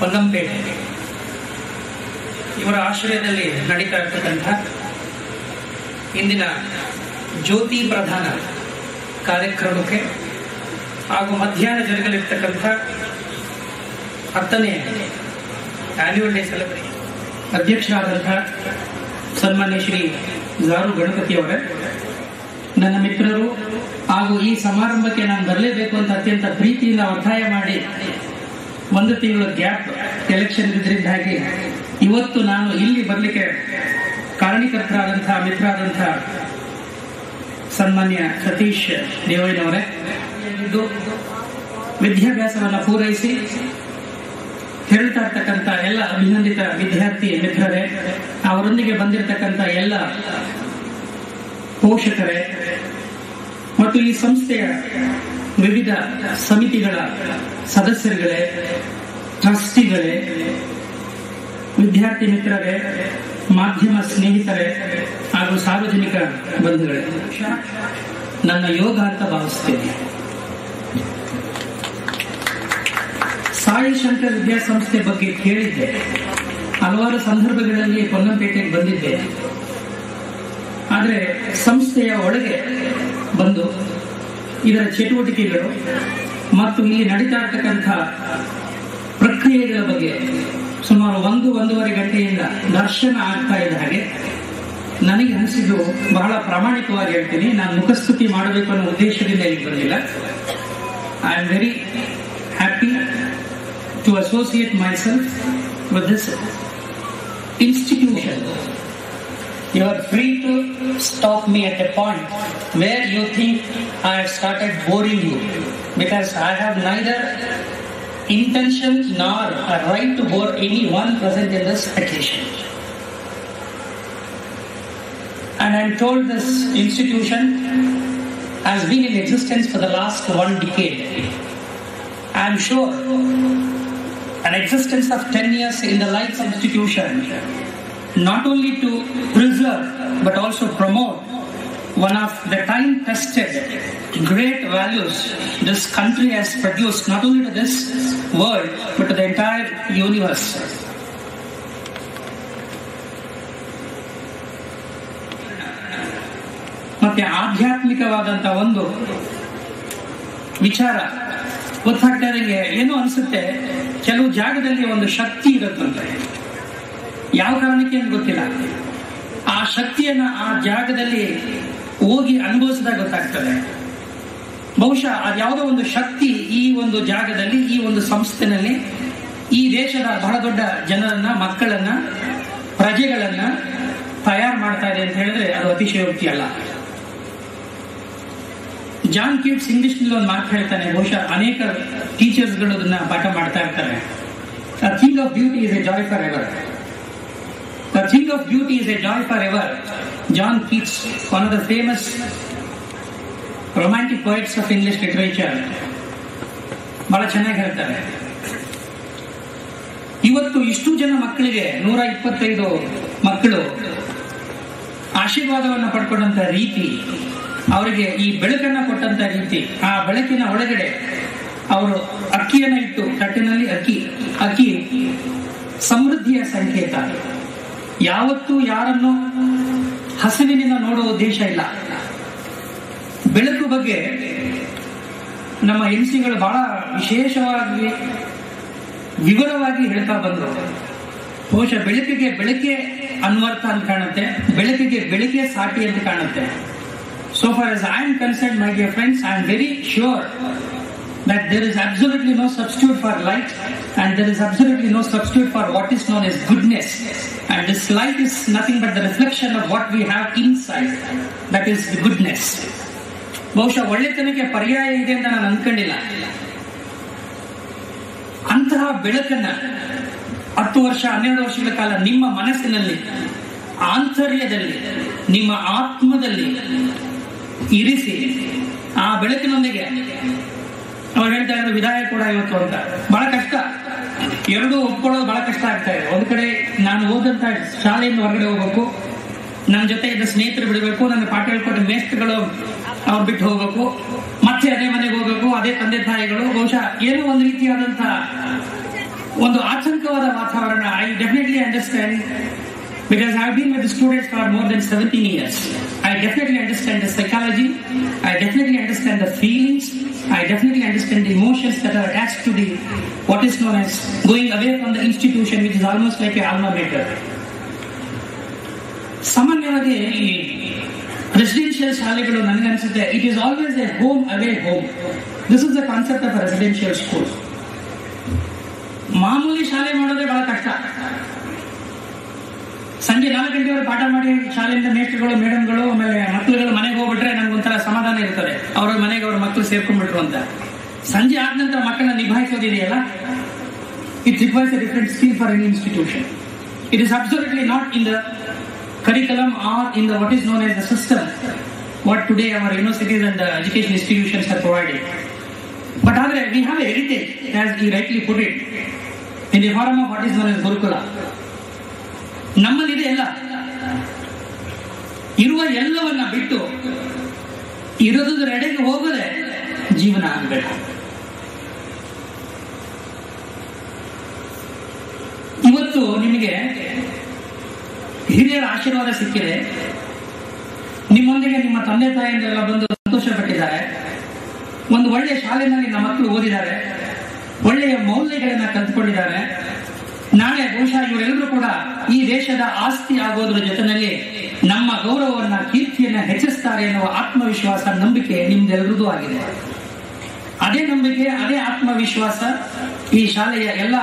ಪೊನ್ನಂಪೇಟೆ ಇವರ ಆಶ್ರಯದಲ್ಲಿ ನಡೀತಾ ಇರ್ತಕ್ಕಂಥ ಇಂದಿನ ಜ್ಯೋತಿ ಪ್ರಧಾನ ಕಾರ್ಯಕ್ರಮಕ್ಕೆ ಹಾಗೂ ಮಧ್ಯಾಹ್ನ ಜರುಗಲಿರ್ತಕ್ಕಂಥ 10ನೇ ಆನ್ಯುವಲ್ ಡೇ ಸೆಲೆಬ್ರೇಷನ್ ಅಧ್ಯಕ್ಷರಾದಂಥ ಸನ್ಮಾನ್ಯ ಶ್ರೀ ಜಾರು ಗಣಪತಿಯವರೇ, ನನ್ನ ಮಿತ್ರರು ಹಾಗೂ ಈ ಸಮಾರಂಭಕ್ಕೆ ನಾನು ಬರಲೇಬೇಕು ಅಂತ ಅತ್ಯಂತ ಪ್ರೀತಿಯಿಂದ ಒತ್ತಾಯ ಮಾಡಿ 1 ತಿಂಗಳು ಗ್ಯಾಪ್ ಎಲೆಕ್ಷನ್ ಇದ್ರಿಂದಾಗಿ ಇವತ್ತು ನಾನು ಇಲ್ಲಿ ಬರಲಿಕ್ಕೆ ಕಾರಣೀಕರ್ತರಾದಂತಹ ಮಿತ್ರರಾದಂತಹ ಸನ್ಮಾನ್ಯ ಸತೀಶ್ ದೇವಯ್ಯನವರೇ, ವಿದ್ಯಾಭ್ಯಾಸವನ್ನು ಪೂರೈಸಿ ತೆರಳುತ್ತಾ ಇರ್ತಕ್ಕಂಥ ಎಲ್ಲ ಅಭಿನಂದಿತ ವಿದ್ಯಾರ್ಥಿ ಮಿತ್ರರೇ, ಅವರೊಂದಿಗೆ ಬಂದಿರತಕ್ಕಂಥ ಎಲ್ಲ ಪೋಷಕರೇ ಮತ್ತು ಈ ಸಂಸ್ಥೆಯ ವಿವಿಧ ಸಮಿತಿಗಳ ಸದಸ್ಯರುಗಳೇ, ಟ್ರಸ್ಟಿಗಳೇ, ವಿದ್ಯಾರ್ಥಿ ಮಿತ್ರರೇ, ಮಾಧ್ಯಮ ಸ್ನೇಹಿತರೇ ಹಾಗೂ ಸಾರ್ವಜನಿಕ ಬಂಧುಗಳೇ, ನನ್ನ ಯೋಗ ಅಂತ ಭಾವಿಸ್ತೇನೆ. ಸಾಯಿ ಶಂಕರ್ ವಿದ್ಯಾಸಂಸ್ಥೆ ಬಗ್ಗೆ ಕೇಳಿದ್ದೆ, ಹಲವಾರು ಸಂದರ್ಭಗಳಲ್ಲಿ ಪೊನ್ನಂಪೇಟೆಗೆ ಬಂದಿದ್ದೆ. ಆದರೆ ಸಂಸ್ಥೆಯ ಒಳಗೆ ಬಂದು ಇದರ ಚಟುವಟಿಕೆಗಳು ಮತ್ತು ಇಲ್ಲಿ ನಡೀತಾ ಇರತಕ್ಕಂಥ ಪ್ರಕ್ರಿಯೆಗಳ ಬಗ್ಗೆ ಸುಮಾರು 1-1.5 ಗಂಟೆಯಿಂದ ದರ್ಶನ ಆಗ್ತಾ ಇದ್ದ ಹಾಗೆ ನನಗೆ ಅನಿಸಿದ್ದು, ಬಹಳ ಪ್ರಾಮಾಣಿಕವಾಗಿ ಹೇಳ್ತೀನಿ, ನಾನು ಮುಖಸ್ತುತಿ ಮಾಡಬೇಕು ಅನ್ನೋ ಉದ್ದೇಶದಿಂದ ಇಲ್ಲಿ ಬಂದಿಲ್ಲ. I am very happy to associate myself with this institution. You are free to stop me at a point where you think I have started boring you, because I have neither intention nor a right to bore anyone present in this occasion. And I am told this institution has been in existence for the last 1 decade. I am sure an existence of 10 years in the Lights institution, not only to preserve but also promote one of the time-tested great values this country has produced, not only to this world but to the entire universe. ಮತ್ತೆ ಆಧ್ಯಾತ್ಮಿಕವಾದಂತ ಒಂದು ವಿಚಾರ ಗೊತ್ತಾಗ್ತಾ ಇದ್ದಂಗೆ ಏನೋ ಅನ್ಸುತ್ತೆ, ಕೆಲವು ಜಾಗದಲ್ಲಿ ಒಂದು ಶಕ್ತಿ ಇರುತ್ತಂತೆ. ಯಾವ ಕಾರಣಕ್ಕೆ ಅಂತ ಗೊತ್ತಿಲ್ಲ, ಆ ಶಕ್ತಿಯನ್ನ ಆ ಜಾಗದಲ್ಲಿ ಹೋಗಿ ಅನುಭವಿಸಿದಾಗ ಗೊತ್ತಾಗ್ತದೆ. ಬಹುಶಃ ಅದ್ಯಾವುದೋ ಒಂದು ಶಕ್ತಿ ಈ ಒಂದು ಜಾಗದಲ್ಲಿ, ಈ ಒಂದು ಸಂಸ್ಥೆನಲ್ಲಿ ಈ ದೇಶದ ಬಹಳ ದೊಡ್ಡ ಜನರನ್ನ, ಮಕ್ಕಳನ್ನ, ಪ್ರಜೆಗಳನ್ನ ತಯಾರು ಮಾಡ್ತಾ ಇದೆ ಅಂತ ಹೇಳಿದ್ರೆ ಅದು ಅತಿಶಯೋಕ್ತಿ ಅಲ್ಲ. ಜಾನ್ ಕೀಟ್ಸ್ ಇಂಗ್ಲಿಷ್ ನಲ್ಲಿ ಒಂದು ಮಾತು ಹೇಳ್ತಾನೆ, ಬಹುಶಃ ಅನೇಕ ಟೀಚರ್ಸ್ ಗಳು ಅದನ್ನ ಪಾಠ ಮಾಡ್ತಾ ಇರ್ತಾರೆ. A thing of beauty is a joy forever. A thing of beauty is a joy forever. John Keats, one of the famous romantic poets of English literature, ಬಹಳ ಚೆನ್ನಾಗಿ ಹೇಳ್ತಾರೆ. ಇವತ್ತು ಇಷ್ಟು ಜನ ಮಕ್ಕಳಿಗೆ 125 ಮಕ್ಕಳು ಆಶೀರ್ವಾದವನ್ನು ಪಡ್ಕೊಂಡಂತ ರೀತಿ, ಅವರಿಗೆ ಈ ಬೆಳಕನ್ನ ಕೊಟ್ಟಂತ ರೀತಿ, ಆ ಬೆಳಕಿನ ಒಳಗಡೆ ಅವರು ಅಕ್ಕಿಯನ್ನ ಇಟ್ಟು ತಟ್ಟಿನಲ್ಲಿ ಅಕ್ಕಿ ಸಮೃದ್ಧಿಯ ಸಂಕೇತ. ಯಾವತ್ತೂ ಯಾರನ್ನು ಹಸಿವಿನಿಂದ ನೋಡುವ ಉದ್ದೇಶ ಇಲ್ಲ. ಬೆಳಕು ಬಗ್ಗೆ ನಮ್ಮ ಎನ್ಸಿಗಳು ಬಹಳ ವಿಶೇಷವಾಗಿ ವಿವರವಾಗಿ ಹೇಳ್ತಾ ಬಂದರು. ಬಹುಶಃ ಬೆಳಕಿಗೆ ಬೆಳಕೆ ಅನ್ವರ್ಥ ಅಂತ ಕಾಣುತ್ತೆ, ಬೆಳಕಿಗೆ ಬೆಳಕೆ ಸಾಟಿ ಅಂತ ಕಾಣುತ್ತೆ. So far as I am concerned, my dear friends, I am very sure that there is absolutely no substitute for light, and there is absolutely no substitute for what is known as goodness. And this light is nothing but the reflection of what we have inside, that is the goodness. ಬಹುಶಃ ಒಳ್ಳೆತನಕ್ಕೆ ಪರ್ಯಾಯ ಇದೆ ಅಂತ ನಾನು ಅಂದ್ಕೊಂಡಿಲ್ಲ. ಅಂತಹ ಬೆಳಕನ್ನ 10 ವರ್ಷ 12 ವರ್ಷಗಳ ಕಾಲ ನಿಮ್ಮ ಮನಸ್ಸಿನಲ್ಲಿ, ಆಂತರ್ಯದಲ್ಲಿ, ನಿಮ್ಮ ಆತ್ಮದಲ್ಲಿ ಇರಿಸಿ, ಆ ಬೆಳಕಿನೊಂದಿಗೆ ಅವ್ರು ಹೇಳ್ತಾ ಇದ್ರು ವಿದಾಯ ಕೂಡ ಇವತ್ತು ಅಂತ. ಬಹಳ ಕಷ್ಟ, ಎರಡೂ ಒಪ್ಕೊಳ್ಳೋದು ಬಹಳ ಕಷ್ಟ ಆಗ್ತಾ ಇದೆ. ಒಂದ್ ಕಡೆ ನಾನು ಓದಂತ ಶಾಲೆಯಿಂದ ಹೊರಗಡೆ ಹೋಗ್ಬೇಕು, ನನ್ನ ಜೊತೆ ಇದ್ದ ಸ್ನೇಹಿತರು ಬಿಡಬೇಕು, ನನ್ನ ಪಾಠ ಹೇಳ್ಕೊಟ್ಟ ಮೇಸ್ಟ್ರುಗಳು ಅವ್ರು ಬಿಟ್ಟು ಹೋಗ್ಬೇಕು, ಮತ್ತೆ ಅದೇ ಮನೆಗೆ ಹೋಗ್ಬೇಕು, ಅದೇ ತಂದೆ ತಾಯಿಗಳು. ಬಹುಶಃ ಏನೋ ಒಂದು ರೀತಿಯಾದಂತಹ ಒಂದು ಆತಂಕವಾದ ವಾತಾವರಣ. I definitely understand, because I have been with the students for more than 17 years. I definitely understand the psychology. I definitely understand the feelings. I definitely understand the emotions that are attached to the what is known as going away from the institution, which is almost like a alma mater. ಸಾಮಾನ್ಯವಾಗಿ ಈ residential ಶಾಲೆಗಳು ನನಗನ್ಸುತ್ತೆ it is always A home away home. This is the concept of residential school. ಮಾಮೂಲಿ ಶಾಲೆ ಮಾಡೋದೇ ಬಹಳ ಕಷ್ಟ. ಸಂಜೆ 4 ಗಂಟೆವರೆಗೆ ಪಾಠ ಮಾಡಿ ಶಾಲೆಯಿಂದ ಮೇಸ್ಟ್ರುಗಳು ಮೇಡಮ್ಗಳು ಆಮೇಲೆ ಮಕ್ಕಳುಗಳು ಮನೆಗೆ ಹೋಗ್ಬಿಟ್ರೆ ನನ್ಗೊಂಥರ ಸಮಾಧಾನ ಇರ್ತದೆ, ಅವ್ರ ಮನೆಗೆ ಅವ್ರ ಮಕ್ಕಳು ಸೇರ್ಕೊಂಡ್ಬಿಟ್ರು ಅಂತ. ಸಂಜೆ ಆದ ನಂತರ ಮಕ್ಕಳನ್ನ ನಿಭಾಯಿಸೋದಿದೆಯಲ್ಲ, it requires a different skill for any institution. It is absolutely not in the curriculum or in the what is known as the system what today our universities and the education institutions are providing. But we have a heritage, as he rightly put it, in the form of what is known as Gurukula. ನಮ್ಮಲ್ಲಿದೆ ಎಲ್ಲ. ಇರುವ ಎಲ್ಲವನ್ನ ಬಿಟ್ಟು ಇರೋದರೆಡೆಗೆ ಹೋಗದೆ ಜೀವನ ಆಗಬೇಕು. ಇವತ್ತು ನಿಮಗೆ ಹಿರಿಯರ ಆಶೀರ್ವಾದ ಸಿಕ್ಕಿದೆ. ನಿಮ್ಮೊಂದಿಗೆ ನಿಮ್ಮ ತಂದೆ ತಾಯಿಯರೆಲ್ಲ ಬಂದು ಸಂತೋಷ ಪಟ್ಟಿದ್ದಾರೆ. ಒಂದು ಒಳ್ಳೆಯ ಶಾಲೆಯಲ್ಲಿ ನಮ್ಮ ಮಕ್ಕಳು ಓದಿದ್ದಾರೆ, ಒಳ್ಳೆಯ ಮೌಲ್ಯಗಳನ್ನ ಕಲ್ತ್ಕೊಂಡಿದ್ದಾರೆ. ನಾಳೆ ಬಹುಶಃ ಇವರೆಲ್ಲರೂ ಕೂಡ ಈ ದೇಶದ ಆಸ್ತಿ ಆಗೋದ್ರ ಜೊತೆಯಲ್ಲಿ ನಮ್ಮ ಗೌರವವನ್ನ, ಕೀರ್ತಿಯನ್ನ ಹೆಚ್ಚಿಸ್ತಾರೆ ಎನ್ನುವ ಆತ್ಮವಿಶ್ವಾಸ, ನಂಬಿಕೆ ನಿಮ್ದೆಲ್ಲರದ್ದು ಆಗಿದೆ. ಅದೇ ನಂಬಿಕೆ, ಅದೇ ಆತ್ಮವಿಶ್ವಾಸ ಈ ಶಾಲೆಯ ಎಲ್ಲ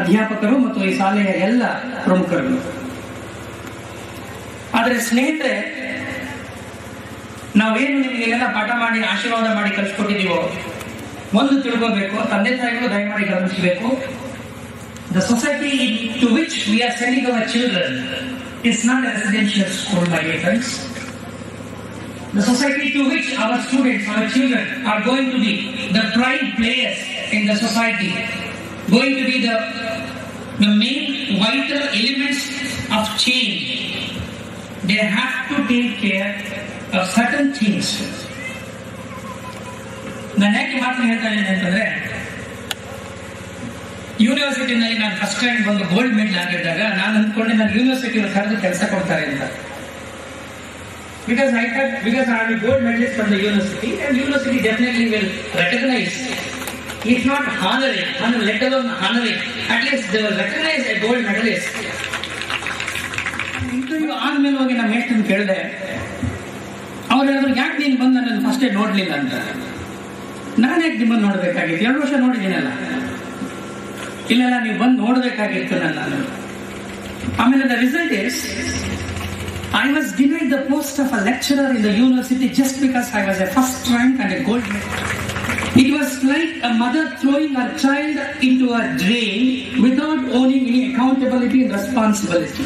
ಅಧ್ಯಾಪಕರು ಮತ್ತು ಈ ಶಾಲೆಯ ಎಲ್ಲ ಪ್ರಮುಖರು. ಆದರೆ ಸ್ನೇಹಿತರೆ, ನಾವೇನು ನಿಮಗೆಲ್ಲ ಪಾಠ ಮಾಡಿ ಆಶೀರ್ವಾದ ಮಾಡಿ ಕಲಿಸ್ಕೊಟ್ಟಿದ್ದೀವೋ ಒಂದು ತಿಳ್ಕೋಬೇಕು, ತಂದೆ ತಾಯಿಗಳು ದಯಮಾಡಿ ಗಮನಿಸಬೇಕು. The society to which we are sending our children is not a residential school, my dear friends. The society to which our students, our children are going to be the prime players in the society, going to be the main vital elements of change. They have to take care of certain things. ನಾನು ಯಾಕೆ ಮಾತನ್ನು ಹೇಳ್ತಾ ಇದ್ದೇನೆ ಅಂತಂದ್ರೆ, ಯೂನಿವರ್ಸಿಟಿನಲ್ಲಿ ನಾನು first time ಬಂದು gold medal ಆಗಿದ್ದಾಗ ನಾನು ಅಂದ್ಕೊಂಡೆ ನನ್ನ ಯೂನಿವರ್ಸಿಟಿ ಕರೆದು ಕೆಲಸ ಕೊಡ್ತಾರೆ ಅಂತ. Because I am a gold medalist from the university, and university definitely will recognize, if not honoring, let alone honoring, at least they will recognize a gold medalist. Interview ಆದ್ಮೇಲೆ ಹೋಗಿ ನಮ್ಮ ಮೇಸ್ಟ್ರನ್ನ ಕೇಳಿದೆ. ಅವ್ರು ಹೇಳಿದ್ರು, ಯಾಕೆ ನೀನು ಬಂದು ನನ್ನನ್ನು ಫಸ್ಟೇ ನೋಡ್ಲಿಲ್ಲ ಅಂತ. ನಾನು ಯಾಕೆ ನಿಮ್ಮನ್ನು ನೋಡ್ಬೇಕಾಗಿತ್ತು, 2 ವರ್ಷ ನೋಡಿದ್ದೀನಲ್ಲ. ಇಲ್ಲ, ನೀವು ಬಂದು ನೋಡ್ಬೇಕಾಗಿತ್ತು ನಾನು. ಆಮೇಲೆ the result is I was denied the post of a lecturer in the university just because I was a first rank and a gold medal. It was like a mother throwing her child into a drain without owning any accountability and responsibility.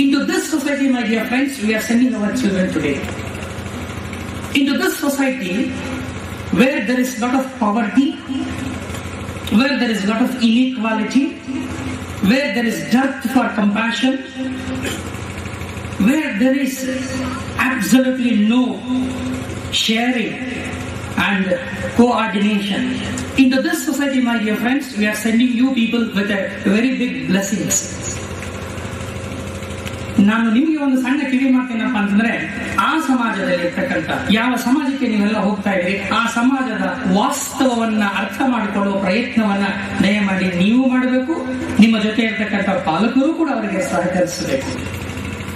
Into this society, my dear friends, we are sending our children today. Into this society where there is a lot of poverty, where there is a lot of inequality, where there is dearth for compassion, where there is absolutely no sharing and coordination. Into this society, my dear friends, we are sending you people with a very big blessings. ನಾನು ನಿಮಗೆ ಒಂದು ಸಣ್ಣ ಕಿವಿ ಮಾತೇನಪ್ಪ ಅಂತಂದ್ರೆ, ಆ ಸಮಾಜದಲ್ಲಿ ಇರ್ತಕ್ಕಂಥ ಯಾವ ಸಮಾಜಕ್ಕೆ ನೀವೆಲ್ಲ ಹೋಗ್ತಾ ಇದ್ರಿ, ಆ ಸಮಾಜದ ವಾಸ್ತವವನ್ನ ಅರ್ಥ ಮಾಡಿಕೊಳ್ಳುವ ಪ್ರಯತ್ನವನ್ನ ದಯಮಾಡಿ ನೀವು ಮಾಡಬೇಕು. ನಿಮ್ಮ ಜೊತೆ ಇರ್ತಕ್ಕಂಥ ಪಾಲಕರು ಕೂಡ ಅವರಿಗೆ ಸಹಕರಿಸಬೇಕು.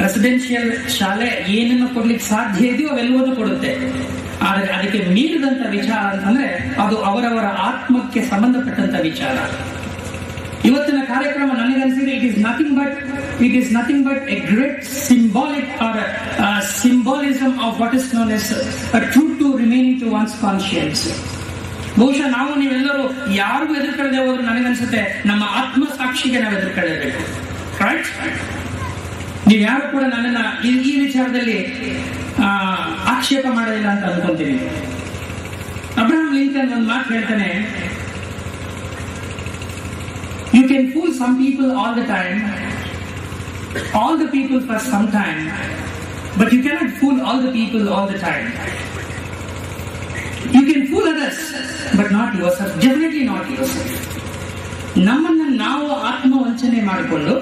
ರೆಸಿಡೆನ್ಷಿಯಲ್ ಶಾಲೆ ಏನನ್ನು ಕೊಡ್ಲಿಕ್ಕೆ ಸಾಧ್ಯ ಇದೆಯೋ ಅವೆಲ್ಲವನ್ನೂ ಕೊಡುತ್ತೆ. ಆದರೆ ಅದಕ್ಕೆ ಮೀರಿದಂತ ವಿಚಾರ ಅಂತಂದ್ರೆ ಅದು ಅವರವರ ಆತ್ಮಕ್ಕೆ ಸಂಬಂಧಪಟ್ಟಂತ ವಿಚಾರ. ಇವತ್ತಿನ ಕಾರ್ಯಕ್ರಮ ನನಗನ್ಸಿದೆ it is nothing but a great symbolic or a symbolism of what is known as a truth to remaining to one's conscience. ಬಹುಶಃ ನಾವು ನೀವೆಲ್ಲರೂ ಯಾರಿಗೂ ಎದುರ್ಕೊಳ್ಳದೆ ಹೋದ್ರು ನನಗನ್ಸುತ್ತೆ ನಮ್ಮ ಆತ್ಮ ಸಾಕ್ಷಿಗೆ ನಾವು ಎದುರ್ಕೊಳ್ಳಬೇಕು. ರೈಟ್? ನೀವು ಯಾರು ಕೂಡ ನನ್ನನ್ನ ಈ ವಿಚಾರದಲ್ಲಿ ಆಕ್ಷೇಪ ಮಾಡೋದಿಲ್ಲ ಅಂತ ಅನ್ಕೊಂತೀನಿ. ಅಬ್ರಹಾಂ ಲಿಂಕನ್ ಒಂದು ಮಾತು ಹೇಳ್ತಾನೆ, you can fool some people all the time, all the people for some time, but you cannot fool all the people all the time. You can fool others, but not yourself. Definitely not yourself. ನಮ್ಮನ್ನ ನಾವು ಆತ್ಮವಂಚನೆ ಮಾಡಿಕೊಂಡು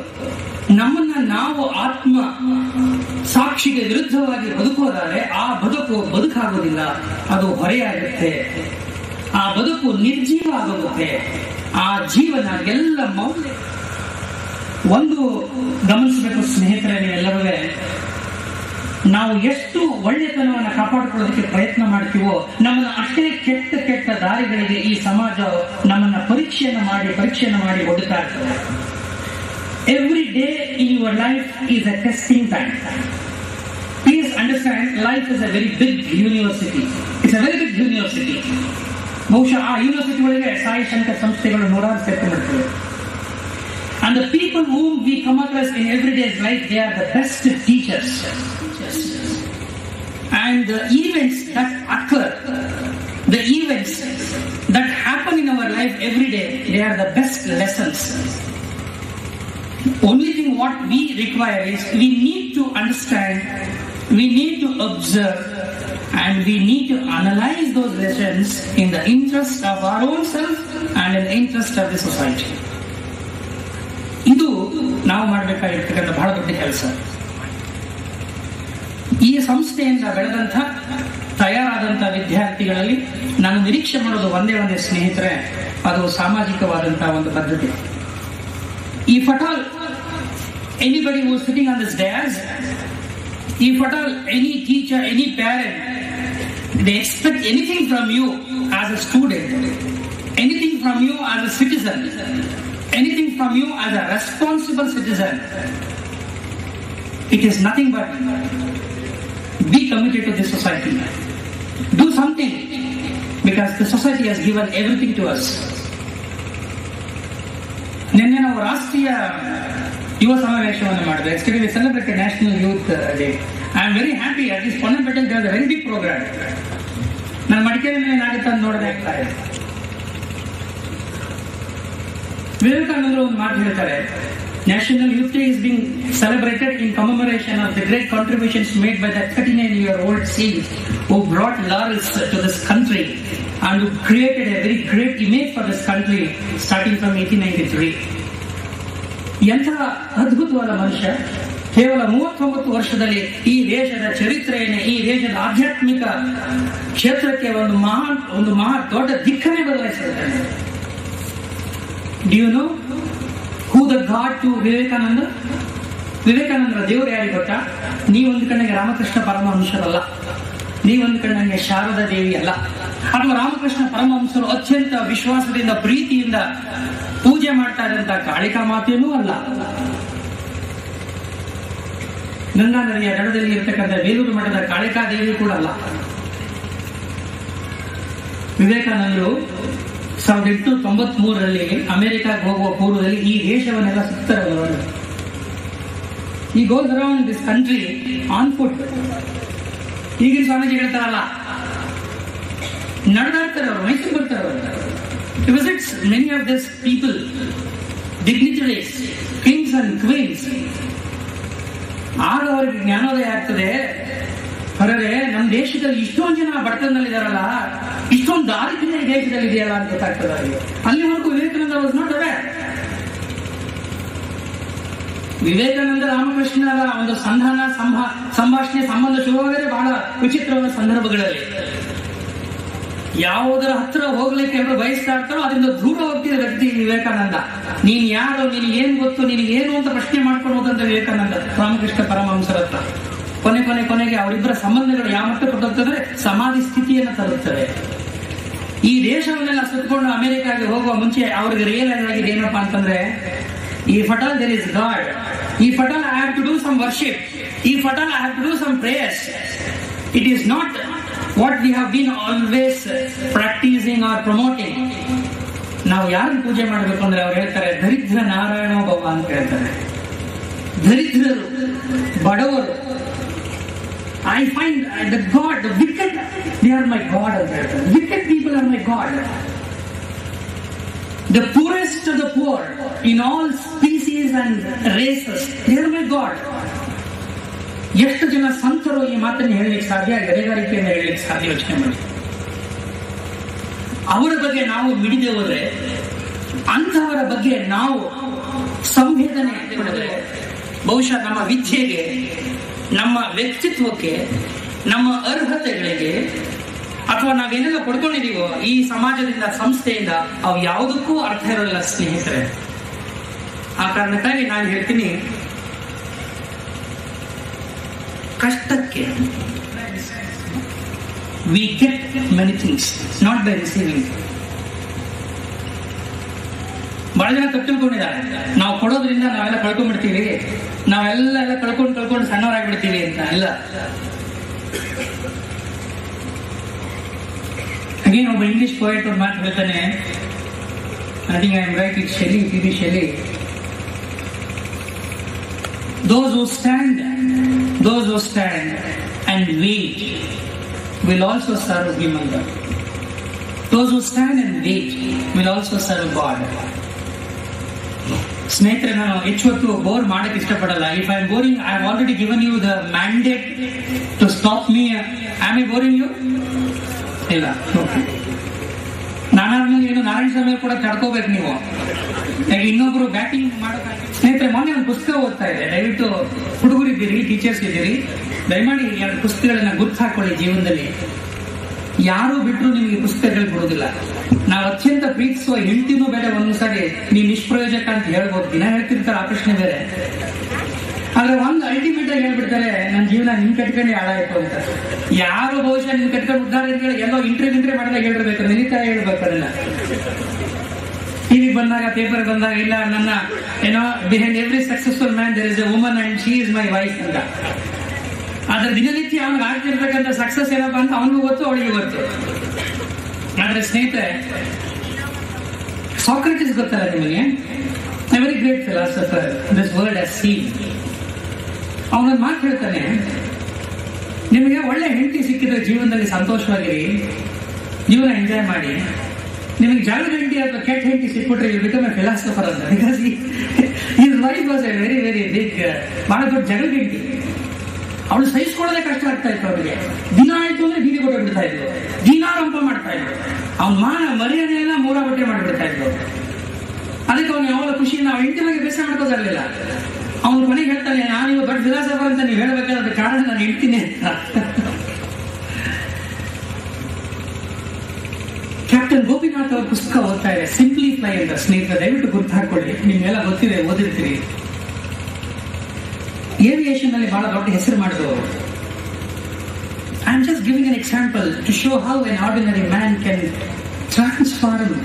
ನಮ್ಮನ್ನ ನಾವು ಆತ್ಮ ಸಾಕ್ಷಿಗೆ ವಿರುದ್ಧವಾಗಿ ಬದುಕೋದಾದ್ರೆ ಆ ಬದುಕಾಗೋದಿಲ್ಲ, ಅದು ಹೊರೆಯಾಗುತ್ತೆ, ಆ ಬದುಕು ನಿರ್ಜೀವ ಆಗೋಗುತ್ತೆ, ಆ ಜೀವನ ಎಲ್ಲ ಮೌಲ್ಯ. ಒಂದು ಗಮನಿಸಬೇಕು ಸ್ನೇಹಿತರೆ, ನೀವೆಲ್ಲರೂ ನಾವು ಎಷ್ಟು ಒಳ್ಳೆತನವನ್ನು ಕಾಪಾಡಿಕೊಳ್ಳೋದಕ್ಕೆ ಪ್ರಯತ್ನ ಮಾಡ್ತೀವೋ ನಮ್ಮನ್ನ ಅಷ್ಟೇ ಕೆಟ್ಟ ಕೆಟ್ಟ ದಾರಿಗಳಿಗೆ ಈ ಸಮಾಜ ನಮ್ಮನ್ನ ಪರೀಕ್ಷೆಯನ್ನು ಮಾಡಿ ಹೊಡ್ತಾ ಇರ್ತದೆ. Every day in your life is a testing time. Please understand, life is a very big university. It's a very big university. ಬಹುಶಃ ಆ ಯೂನಿವರ್ಸಿಟಿ ಒಳಗೆ ಸಾಯಿ ಶಂಕರ್ ಸಂಸ್ಥೆಗಳು ನೂರಾರು ಸೇರ್ಕೊಂಡಿರ್ತವೆ. And the people whom we come across in everyday's life, they are the best teachers. And the events that occur, the events that happen in our life every day, they are the best lessons. Only thing what we require is we need to understand, we need to observe, and we need to analyze those lessons in the interest of our own self and in the interest of the society. ಇದು ನಾವು ಮಾಡಬೇಕಾಗಿರ್ತಕ್ಕಂಥ ಬಹಳ ದೊಡ್ಡ ಕೆಲಸ. ಈ ಸಂಸ್ಥೆಯಿಂದ ಬೆಳೆದಂಥ ತಯಾರಾದಂಥ ವಿದ್ಯಾರ್ಥಿಗಳಲ್ಲಿ ನಾನು ನಿರೀಕ್ಷೆ ಮಾಡೋದು ಒಂದೇ ಸ್ನೇಹಿತರೆ, ಅದು ಸಾಮಾಜಿಕವಾದಂತಹ ಒಂದು ಬದ್ಧತೆ. If at all anybody who is sitting on this dais, if at all any teacher, any parent, they expect anything from you as a student, anything from you as a citizen, anything from you as a responsible citizen, it is nothing but be committed to this society. Do something, because the society has given everything to us. ನಿನ್ನೆ ನಾವು ರಾಷ್ಟ್ರೀಯ ಯುವ ಸಮಾವೇಶವನ್ನು ಮಾಡಿದ್ವಿ. Yesterday we celebrated National Youth Day. I am very happy. At this Ponnampetal there is a very big program. ನಾನು ಮಡಿಕೇರಿಯಲ್ಲಿ ಏನಾಗುತ್ತೆ ಅಂತ ನೋಡದೆ ಆಗ್ತಾರೆ. ವಿವೇಕಾನಂದರು ಒಂದು ಮಾತು ಹೇಳ್ತಾರೆ, National Youth Day is being celebrated in commemoration of the great contributions made by the 39-year-old saint who brought laurels to this country and who created a very great image for this country starting from 1893. ಎಂತಹ ಅದ್ಭುತವಾದ ಮನುಷ್ಯ, ಕೇವಲ 39 ವರ್ಷದಲ್ಲಿ ಈ ದೇಶದ ಚರಿತ್ರೆಯನ್ನೇ, ಈ ದೇಶದ ಆಧ್ಯಾತ್ಮಿಕ ಕ್ಷೇತ್ರಕ್ಕೆ ಒಂದು ಮಹಾ ದೊಡ್ಡ ದಿಕ್ಕನ್ನೇ ಬದಲಾಯಿಸಿದ್ದಾರೆ. Do you know who the God to Vivekananda? ವಿವೇಕಾನಂದರ ದೇವರು ಯಾರಿಗೆ ಗೊತ್ತಾ? ನೀವೊಂದು ಕಣ್ಣಿಗೆ ರಾಮಕೃಷ್ಣ ಪರಮಹಂಸರಲ್ಲ, ನೀವೊಂದು ಕಣ್ಣಿಗೆ ಶಾರದಾ ದೇವಿ ಅಲ್ಲ, ಅಥವಾ ರಾಮಕೃಷ್ಣ ಪರಮಹಂಸರು ಅತ್ಯಂತ ವಿಶ್ವಾಸದಿಂದ ಪ್ರೀತಿಯಿಂದ ಪೂಜೆ ಮಾಡ್ತಾ ಇದ್ದಂತ ಕಾಳಿಕಾ ಮಾತೆಯೂ ಅಲ್ಲ, ಗಂಗಾ ನದಿಯ ದಡದಲ್ಲಿ ಇರತಕ್ಕಂಥ ಬೇಲೂರು ಮಠದ ಕಾಳಿಕಾ ದೇವಿ ಕೂಡ ಅಲ್ಲ. ವಿವೇಕಾನಂದರು 1893ರಲ್ಲಿ ಅಮೆರಿಕಾಗೆ ಹೋಗುವ ಪೂರ್ವದಲ್ಲಿ ಈ ದೇಶವನ್ನೆಲ್ಲ ಸುತ್ತಾರೆ. ಈ goes around this country on foot. ಈಗಿನ ಸ್ವಾಮೀಜಿ ಹೇಳ್ತಾರಲ್ಲ, ನಡೆದಾಡ್ತಾರೆ ಅವರು, ಮೈಸೂರು ಬರ್ತಾರೆ ಅವರು. He visits many of these people, dignitaries, kings and queens. ಆಗ ಅವರಿಗೆ ಜ್ಞಾನೋದಯ ಆಗ್ತದೆ, ಹೊರಗೆ ನಮ್ಮ ದೇಶದಲ್ಲಿ ಇಷ್ಟೊಂದು ಜನ ಬಡತನದಲ್ಲಿದ್ದಾರಲ್ಲ, ಇಷ್ಟೊಂದು ದಾರಿದ್ರ್ಯ ಈ ದೇಶದಲ್ಲಿ ಇದೆಯಲ್ಲ ಅಂತ ಗೊತ್ತಾಗ್ತದೆ ಅವರಿಗೆ. ಅಲ್ಲಿವರೆಗೂ Vivekananda was not aware. Vivekananda ರಾಮಕೃಷ್ಣರ ಒಂದು ಸಂಭಾಷಣೆ ಸಂಬಂಧ ಶುರುವಾಗದೆ ಬಹಳ ವಿಚಿತ್ರವಾದ ಸಂದರ್ಭಗಳಲ್ಲಿ ಯಾವುದರ ಹತ್ರ ಹೋಗ್ಲಿಕ್ಕೆ ಎಲ್ಲರೂ ಬಯಸ್ತಾ ಇರ್ತಾರೋ ಅದರಿಂದ ದೂರ ಹೋಗ್ತಿದ್ದ ವ್ಯಕ್ತಿ ವಿವೇಕಾನಂದ. ನೀನ್ ಯಾರು, ನಿನಗೇನು ಗೊತ್ತು, ನಿನಗೇನು ಅಂತ ಪ್ರಶ್ನೆ ಮಾಡ್ಕೊಂಡು ಹೋದಂತ ವಿವೇಕಾನಂದ ರಾಮಕೃಷ್ಣ ಪರಮಹಂಸರ ಹತ್ರ. ಕೊನೆಗೆ ಅವರಿಬ್ಬರ ಸಂಬಂಧಗಳು ಯಾವ ಮಟ್ಟ ಕೊಟ್ಟೋಗ್ತದೆ, ಸಮಾಧಿ ಸ್ಥಿತಿಯನ್ನು ತರುತ್ತವೆ. ಈ ದೇಶವನ್ನೆಲ್ಲ ಸುತ್ತಕೊಂಡು ಅಮೆರಿಕಾಗೆ ಹೋಗುವ ಮುಂಚೆ ಅವ್ರಿಗೆ ರಿಯಲೈಸ್ ಆಗಿದೆ ಏನಪ್ಪಾ ಅಂತಂದ್ರೆ, if at all there is God, if at all I have to do some worship, if at all I have to do some prayers, it is not what we have been always practicing or promoting. ನಾವು ಯಾರನ್ನು ಪೂಜೆ ಮಾಡಬೇಕು ಅಂದ್ರೆ ಅವ್ರು ಹೇಳ್ತಾರೆ, ದರಿದ್ರ ನಾರಾಯಣ ಭವ ಅಂತ ಹೇಳ್ತಾರೆ. ದರಿದ್ರರು, ಬಡವರು, I find the God, the wicked, they are my God ಅಂತ ಹೇಳ್ತಾರೆ. Wicked people are my God. The poorest of the poor in all species and races, they are my God. ಎಷ್ಟು ಜನ ಸಂತರು ಈ ಮಾತನ್ನು ಹೇಳಲಿಕ್ಕೆ ಸಾಧ್ಯ, ಎದೆಗಾರಿಕೆಯನ್ನು ಹೇಳಲಿಕ್ಕೆ ಸಾಧ್ಯ? ಯೋಚನೆ ಮಾಡಿ. ಅವರ ಬಗ್ಗೆ ನಾವು ಮಿಡಿದೆ ಹೋದ್ರೆ ಅಂಥವರ ಬಗ್ಗೆ ನಾವು ಸಂವೇದನೆ ಪಡೆದರೆ ಬಹುಶಃ ನಮ್ಮ ವಿದ್ಯೆಗೆ, ನಮ್ಮ ವ್ಯಕ್ತಿತ್ವಕ್ಕೆ, ನಮ್ಮ ಅರ್ಹತೆಗಳಿಗೆ, ಅಥವಾ ನಾವೇನೆಲ್ಲ ಪಡ್ಕೊಂಡಿದೀವೋ ಈ ಸಮಾಜದಿಂದ, ಸಂಸ್ಥೆಯಿಂದ, ಅವು ಯಾವುದಕ್ಕೂ ಅರ್ಥ ಇರೋಲ್ಲ ಸ್ನೇಹಿತರೆ. ಆ ಕಾರಣಕ್ಕಾಗಿ ನಾನು ಹೇಳ್ತೀನಿ, ಕಷ್ಟಕ್ಕೆ we get many things not by receiving. ಬಹಳ ಜನ ತಪ್ಪು ತಿಳ್ಕೊಂಡಿದ್ದಾರೆ, ನಾವು ಕೊಡೋದ್ರಿಂದ ನಾವೆಲ್ಲ ಕಳ್ಕೊಂಡ್ಬಿಡ್ತೀವಿ, ನಾವೆಲ್ಲ ಕಳ್ಕೊಂಡು ಸಣ್ಣವರಾಗ್ಬಿಡ್ತೀವಿ ಅಂತ. ಇಲ್ಲ. ಹಾಗೇನು ಒಬ್ಬ ಇಂಗ್ಲಿಷ್ ಪೋಯೆಟ್ ಒಂದು ಮಾತು ಹೇಳ್ತಾನೆ, I think I am right, it ಶೆಲ್ಲಿ, TB. ಶೆಲ್ಲಿ. Those who stand and wait will also serve Him. Those who stand and wait will also serve God. ಸ್ನೇಹಿತರೆ, ನಾನು ಹೆಚ್ಚು ಹೊತ್ತು ಬೋರ್ ಮಾಡಕ್ಕೆ ಇಷ್ಟಪಡಲ್ಲ. If I am boring, I have already given you the mandate to stop me. Am I boring you? ಇಲ್ಲ. ನಾನಾದ್ಮೇಲೆ ಏನು ನಾರಾಯಣ ಸ್ವಾಮಿ ಕೂಡ ತಡ್ಕೋಬೇಕು ನೀವು. ಇನ್ನೊಬ್ರು ಬ್ಯಾಟಿಂಗ್ ಮಾಡೋಕೆ. ಸ್ನೇಹಿತರೆ, ಮೊನ್ನೆ ಒಂದು ಪುಸ್ತಕ ಓದ್ತಾ ಇದೆ. ದಯವಿಟ್ಟು ಹುಡುಗರಿದ್ದೀರಿ, ಟೀಚರ್ಸ್ ಇದ್ದೀರಿ, ದಯಮಾಡಿ 2 ಪುಸ್ತಕಗಳನ್ನ ಗುರ್ತು ಹಾಕೊಳ್ಳಿ ಜೀವನದಲ್ಲಿ. ಯಾರು ಬಿಟ್ಟರು ನಿಮಗೆ ಪುಸ್ತಕಗಳು ಕೊಡೋದಿಲ್ಲ. ನಾವು ಅತ್ಯಂತ ಪ್ರೀತಿಸುವ ಹೆಂಡತಿನೂ ಬೇರೆ ಒಂದ್ಸಾರಿ ನೀನ್ ನಿಷ್ಪ್ರಯೋಜಕ ಅಂತ ಹೇಳ್ಬೋದು, ದಿನ ಹೇಳ್ತಿರ್ತಾರೆ, ಆ ಪ್ರಶ್ನೆ ಬೇರೆ. ಆದ್ರೆ ಒಂದು ಅಲ್ಟಿಮೇಟ್ ಆಗಿ ಹೇಳ್ಬಿಡ್ತಾರೆ, ನನ್ನ ಜೀವನ ನಿಮ್ ಕಟ್ಕೊಂಡೆ ಹಾಳಾಯ್ತು ಅಂತ. ಯಾರು ಬಹುಶಃ ನಿಮ್ ಕಟ್ಕೊಂಡು ಉದ್ದಾರ ಎಲ್ಲೋ ಇಂಟ್ರಿ ಮಾಡಿದಾಗ ಹೇಳಿರ್ಬೇಕು, ನಿಲಿತಾ ಹೇಳ್ಬೇಕು ಅದನ್ನ. ಟಿವಿ ಬಂದಾಗ, ಪೇಪರ್ ಬಂದಾಗ, ಇಲ್ಲ ನನ್ನ ಏನೋ behind every successful man there is a woman and she is my wife ಅಂತ. ಆದ್ರೆ ದಿನನಿತ್ಯ ಅವನಿಗೆ ಆಗ್ತಿರ್ತಕ್ಕಂಥ ಸಕ್ಸಸ್ ಏನಪ್ಪಾ ಅಂತ ಅವನಿಗೂ ಗೊತ್ತು, ಅವಳಿಗೆ ಗೊತ್ತು. ಆದ್ರೆ ಸ್ನೇಹಿತರೆ, ಸಾಕ್ರೆಟಿಸ್ ಗೊತ್ತಲ್ಲ ನಿಮಗೆ? A very great philosopher this world has seen. ಅವನೊಂದು ಮಾತು ಹೇಳ್ತಾನೆ, ನಿಮಗೆ ಒಳ್ಳೆ ಹೆಂಡತಿ ಸಿಕ್ಕಿದ್ರೆ ಜೀವನದಲ್ಲಿ ಸಂತೋಷವಾಗಿರಿ, ಜೀವನ ಎಂಜಾಯ್ ಮಾಡಿ. ನಿಮಗೆ ಜಗಳ ಹೆಂಡತಿ ಅಥವಾ ಕೆಟ್ಟ ಹೆಂಡತಿ ಸಿಕ್ಬಿಟ್ರೆ ಯು ಬಿಕಮ್ ಎ ಫಿಲಾಸಫರ್ ಅಂತ. Because his wife was a very very big, ಬಹಳ ದೊಡ್ಡ ಜಗಳ ಹೆಂಡತಿ. ಅವಳು ಸಹಿಸ್ಕೊಳ್ಳೋದೇ ಕಷ್ಟ ಆಗ್ತಾ ಇತ್ತು ಅವರಿಗೆ. ದಿನ ಆಯ್ತು ಅಂದ್ರೆ ಬೀದಿ ಕೊಟ್ಟು ಬಿಡ್ತಾ ಇದ್ರು, ದಿನಾರಂಭ ಮಾಡ್ತಾ ಇದ್ರು. ಅವ್ನ ಮರ್ಯಾದೆಯನ್ನ ಮೂರ ಬಟ್ಟೆ ಮಾಡಿಬಿಡ್ತಾ ಇದ್ರು. ಅದಕ್ಕೆ ಅವನು ಯಾವಾಗ ಖುಷಿ, ನಾವು ಹೆಂಡತಿ ಬಗ್ಗೆ ಬೇಸರ ಮಾಡ್ಕೋದಿರ್ಲಿಲ್ಲ. ಅವನು ಕೊನೆಗೆ ಹೇಳ್ತಾನೆ, ನಾನಿವ ದೊಡ್ಡ ಫಿಲಾಸಫರ್ ಅಂತ ನೀವು ಹೇಳ್ಬೇಕಾದ್ರೆ ಕಾರಣ ನಾನು ಹೇಳ್ತೀನಿ ಅಂತ. ಕ್ಯಾಪ್ಟನ್ ಗೋಪಿನಾಥ್ ಅವ್ರ ಪುಸ್ತಕ ಓದ್ತಾ ಇದೆ, ಸಿಂಪ್ಲಿಫೈ ಅಂತ. ಸ್ನೇಹಿತರೆ, ದಯವಿಟ್ಟು ಗುರ್ತು ಹಾಕೊಳ್ಳಿ, ನಿಮ್ಗೆಲ್ಲ ಗೊತ್ತಿದೆ, ಓದಿರ್ತೀರಿ. ಏವಿಯೇಷನ್ ನಲ್ಲಿ ಬಹಳ ದೊಡ್ಡ ಹೆಸರು ಮಾಡಿದವರು. I am just giving an example to show how an ordinary man can transform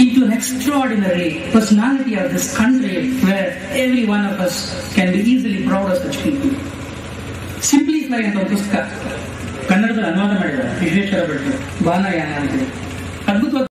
into an extraordinary personality of this country where every one of us can be easily proud of such people. Simplify ಅಂತ ಒಂದು ಪುಸ್ತಕ ಕನ್ನಡದಲ್ಲಿ ಅನುವಾದ ಮಾಡಿದ್ದಾರೆ ವಿಶ್ವೇಶ್ವರ ಭಟ್ರು, ಬಾನಯಾನ ಅಂತ. ಅದ್ಭುತವಾದ